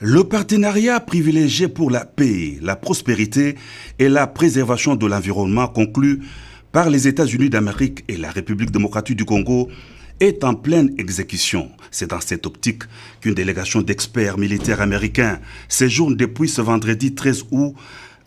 Le partenariat privilégié pour la paix, la prospérité et la préservation de l'environnement conclu par les États-Unis d'Amérique et la République démocratique du Congo est en pleine exécution. C'est dans cette optique qu'une délégation d'experts militaires américains séjourne depuis ce vendredi 13 août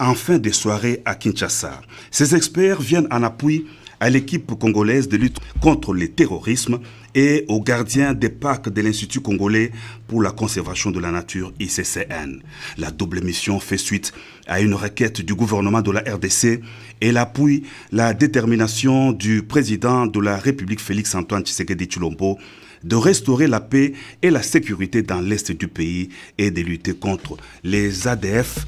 en fin de soirée à Kinshasa. Ces experts viennent en appui à l'équipe congolaise de lutte contre le terrorisme et aux gardiens des parcs de l'Institut congolais pour la conservation de la nature ICCN. La double mission fait suite à une requête du gouvernement de la RDC et appuie la détermination du président de la République Félix-Antoine Tshisekedi Tshilombo de restaurer la paix et la sécurité dans l'est du pays et de lutter contre les ADF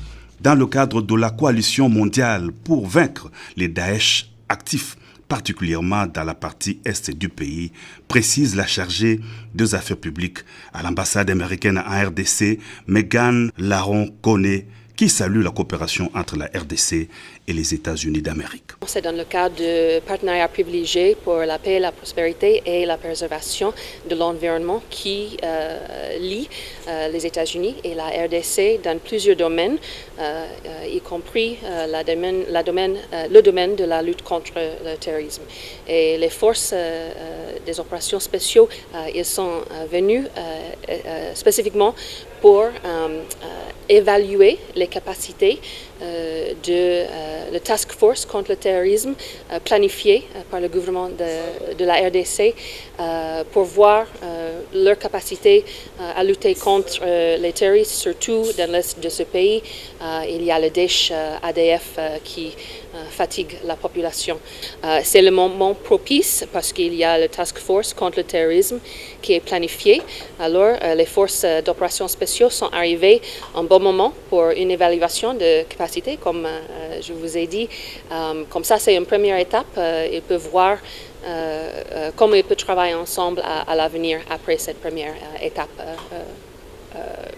dans le cadre de la coalition mondiale pour vaincre les Daesh actifs, particulièrement dans la partie est du pays, précise la chargée des affaires publiques à l'ambassade américaine en RDC, Megan Laron-Koné, qui salue la coopération entre la RDC et les États-Unis d'Amérique. C'est dans le cadre du partenariat privilégié pour la paix, la prospérité et la préservation de l'environnement qui lie les États-Unis et la RDC dans plusieurs domaines, y compris le domaine de la lutte contre le terrorisme. Et les forces des opérations spéciaux, ils sont venus spécifiquement pour évaluer les capacités de la Task Force contre le terrorisme planifiée par le gouvernement de la RDC pour voir leur capacité à lutter contre les terroristes, surtout dans l'est de ce pays. Il y a le Daesh ADF qui fatigue la population. C'est le moment propice parce qu'il y a le Task Force contre le terrorisme qui est planifié. Alors, les forces d'opération spéciaux sont arrivées en bon moment pour une évaluation de capacité, comme je vous ai dit. Comme ça, c'est une première étape. Ils peuvent voir comment ils peuvent travailler ensemble à l'avenir après cette première étape.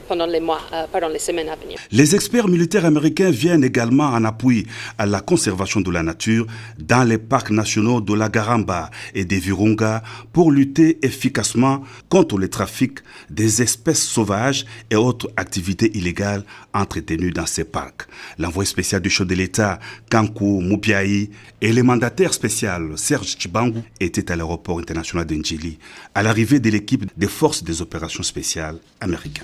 Pendant les semaines à venir. Les experts militaires américains viennent également en appui à la conservation de la nature dans les parcs nationaux de la Garamba et des Virunga pour lutter efficacement contre le trafic des espèces sauvages et autres activités illégales entretenues dans ces parcs. L'envoyé spécial du chef de l'État, Kankou Moubiaï, et le mandataire spécial, Serge Chibangu, étaient à l'aéroport international d'Ndjili à l'arrivée de l'équipe des forces des opérations spéciales américaines.